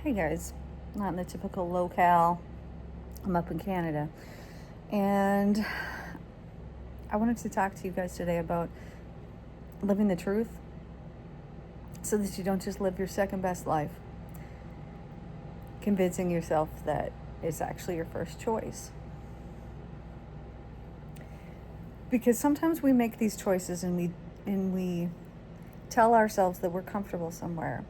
Hey guys, not in the typical locale. I'm up in Canada. And I wanted to talk to you guys today about living the truth so that you don't just live your second best life, convincing yourself that it's actually your first choice. Because sometimes we make these choices and we tell ourselves that we're comfortable somewhere,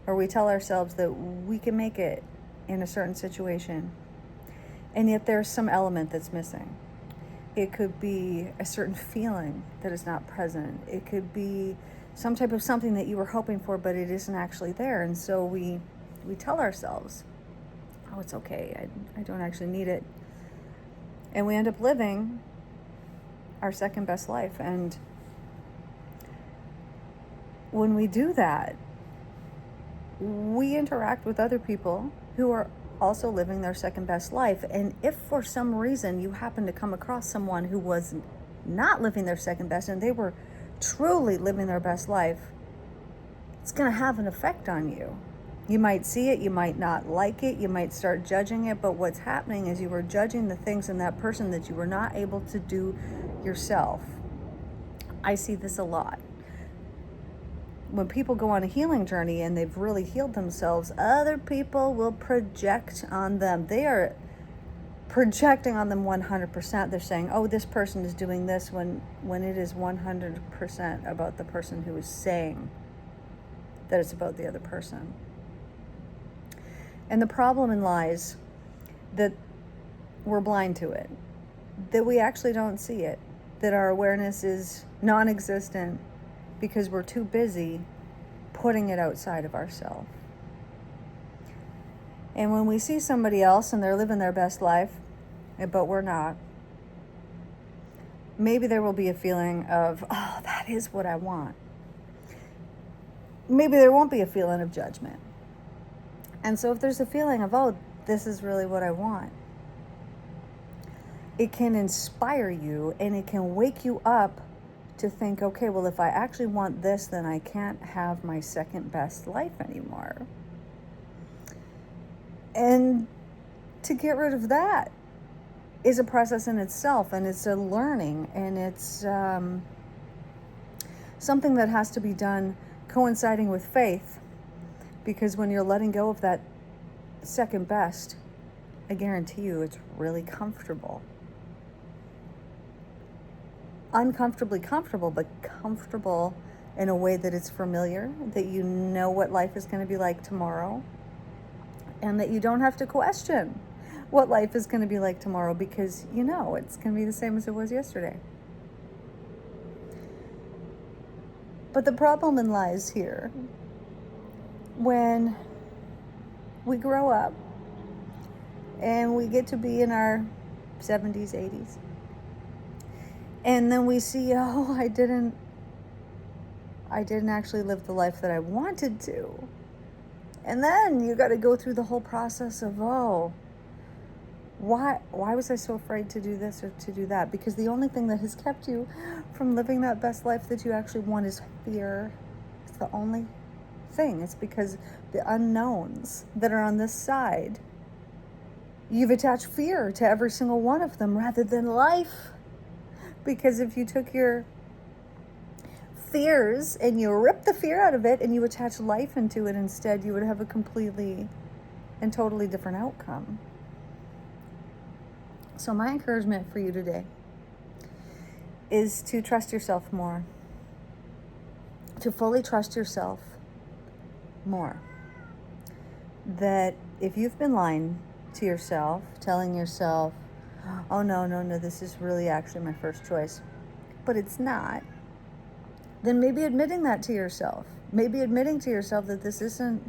or we tell ourselves that we can make it in a certain situation, and yet there's some element that's missing. It could be a certain feeling that is not present. It could be some type of something that you were hoping for, but it isn't actually there. And so we tell ourselves, oh, it's okay, I don't actually need it. And we end up living our second best life. And when we do that, we interact with other people who are also living their second best life. And if for some reason you happen to come across someone who was not living their second best and they were truly living their best life, it's going to have an effect on you. You might see it, you might not like it, you might start judging it, but what's happening is you are judging the things in that person that you were not able to do yourself. I see this a lot. When people go on a healing journey and they've really healed themselves, other people will project on them. They are projecting on them 100%. They're saying, oh, this person is doing this, when it is 100% about the person who is saying that it's about the other person. And the problem lies that we're blind to it, that we actually don't see it, that our awareness is non-existent, because we're too busy putting it outside of ourselves. And when we see somebody else and they're living their best life, but we're not, maybe there will be a feeling of, oh, that is what I want. Maybe there won't be a feeling of judgment. And so if there's a feeling of, oh, this is really what I want, it can inspire you and it can wake you up to think, okay, well, if I actually want this, then I can't have my second best life anymore. And to get rid of that is a process in itself, and it's a learning, and it's something that has to be done coinciding with faith, because when you're letting go of that second best, I guarantee you it's really comfortable. Uncomfortably comfortable, but comfortable in a way that it's familiar, that you know what life is going to be like tomorrow, and that you don't have to question what life is going to be like tomorrow, because you know it's going to be the same as it was yesterday. But the problem lies here when we grow up and we get to be in our 70s, 80s. And then we see, oh, I didn't actually live the life that I wanted to. And then you got to go through the whole process of, oh, why was I so afraid to do this or to do that? Because the only thing that has kept you from living that best life that you actually want is fear. It's the only thing. It's because the unknowns that are on this side, you've attached fear to every single one of them rather than life. Because if you took your fears and you ripped the fear out of it and you attach life into it instead, you would have a completely and totally different outcome. So my encouragement for you today is to trust yourself more, to fully trust yourself more. That if you've been lying to yourself, telling yourself, oh, no, this is really actually my first choice, but it's not, then maybe admitting that to yourself, maybe admitting to yourself that this isn't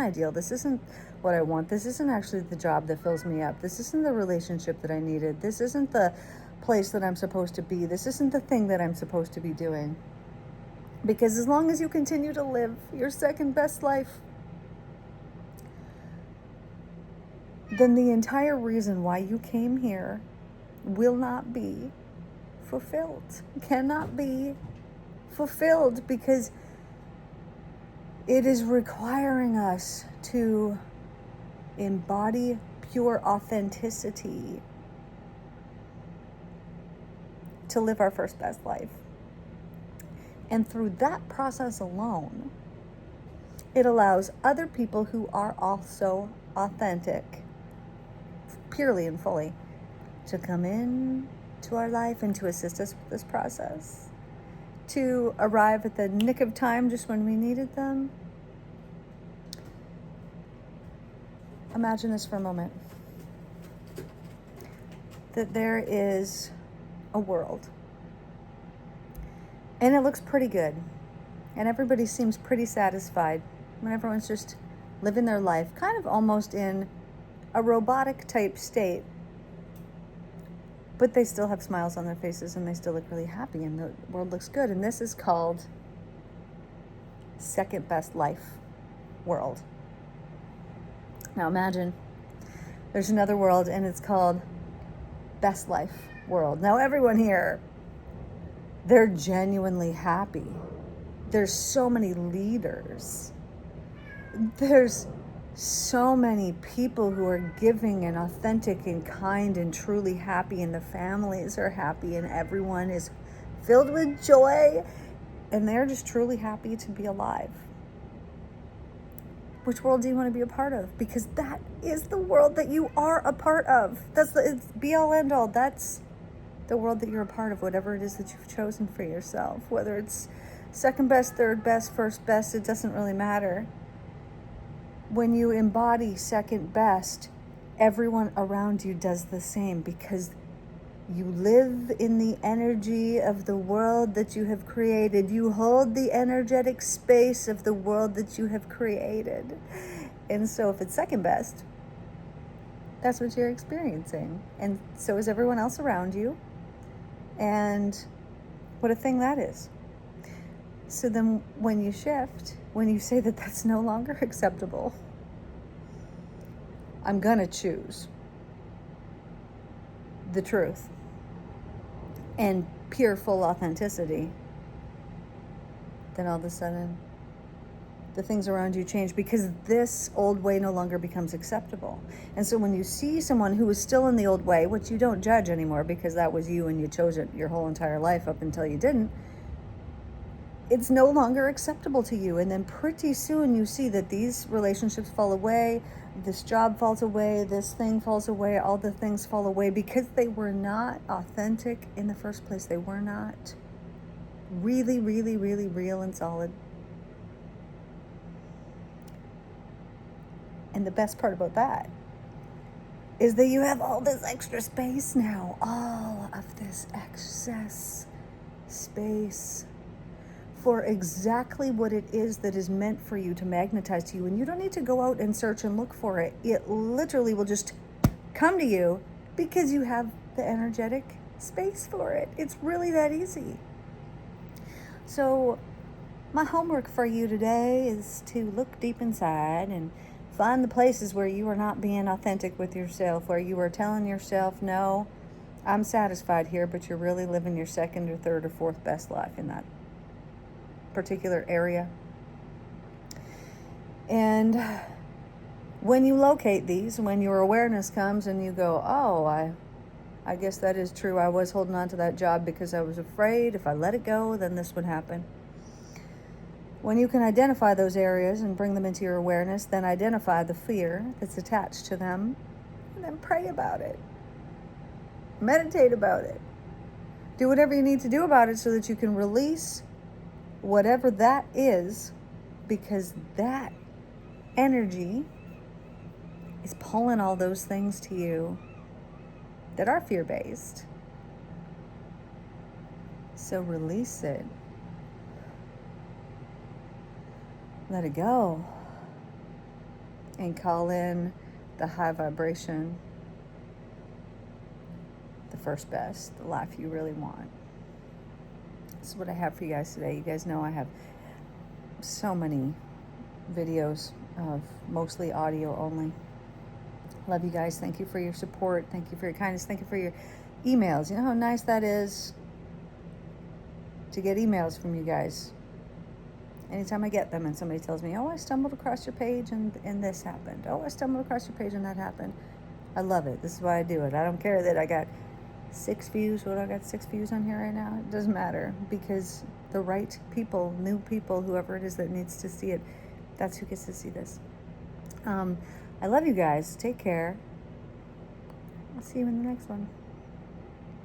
ideal, this isn't what I want, this isn't actually the job that fills me up, this isn't the relationship that I needed, this isn't the place that I'm supposed to be, this isn't the thing that I'm supposed to be doing. Because as long as you continue to live your second best life, then the entire reason why you came here will not be fulfilled, cannot be fulfilled, because It is requiring us to embody pure authenticity to live our first best life. And through that process alone, it allows other people who are also authentic, purely and fully, to come in to our life and to assist us with this process, to arrive at the nick of time just when we needed them. Imagine this for a moment, that there is a world, and it looks pretty good, and everybody seems pretty satisfied when everyone's just living their life, kind of almost in a robotic type state, but they still have smiles on their faces and they still look really happy and the world looks good. And this is called second best life world. Now imagine there's another world and it's called best life world. Now everyone here, they're genuinely happy. There's so many leaders. There's so many people who are giving and authentic and kind and truly happy, and the families are happy and everyone is filled with joy and they're just truly happy to be alive. Which world do you want to be a part of? Because that is the world that you are a part of. It's be all end all. That's the world that you're a part of, whatever it is that you've chosen for yourself. Whether it's second best, third best, first best, it doesn't really matter. When you embody second best, everyone around you does the same, because you live in the energy of the world that you have created. You hold the energetic space of the world that you have created. And so if it's second best, that's what you're experiencing. And so is everyone else around you. And what a thing that is. So then when you shift, when you say that that's no longer acceptable, I'm gonna choose the truth and pure, full authenticity, then all of a sudden the things around you change, because this old way no longer becomes acceptable. And so when you see someone who is still in the old way, which you don't judge anymore because that was you and you chose it your whole entire life up until you didn't, it's no longer acceptable to you. And then pretty soon you see that these relationships fall away, this job falls away, this thing falls away, all the things fall away because they were not authentic in the first place. They were not really, really, really real and solid. And the best part about that is that you have all this extra space now, all of this excess space for exactly what it is that is meant for you to magnetize to you. And you don't need to go out and search and look for it. It literally will just come to you because you have the energetic space for it. It's really that easy. So my homework for you today is to look deep inside and find the places where you are not being authentic with yourself, where you are telling yourself, no, I'm satisfied here, but you're really living your second or third or fourth best life in that particular area. And when you locate these, when your awareness comes and you go, oh, I guess that is true. I was holding on to that job because I was afraid if I let it go, then this would happen. When you can identify those areas and bring them into your awareness, then identify the fear that's attached to them, and then pray about it. Meditate about it. Do whatever you need to do about it so that you can release whatever that is, because that energy is pulling all those things to you that are fear-based. So release it. Let it go. And call in the high vibration, the first best, the life you really want. This is what I have for you guys today. You guys know I have so many videos of mostly audio only. Love you guys. Thank you for your support. Thank you for your kindness. Thank you for your emails. You know how nice that is to get emails from you guys. Anytime I get them and somebody tells me, oh, I stumbled across your page and this happened. Oh, I stumbled across your page and that happened. I love it. This is why I do it. I don't care that I got 6 views. What, I got 6 views on here right now? It doesn't matter, because the right people, new people, whoever it is that needs to see it, that's who gets to see this. I love you guys. Take care. I'll see you in the next one.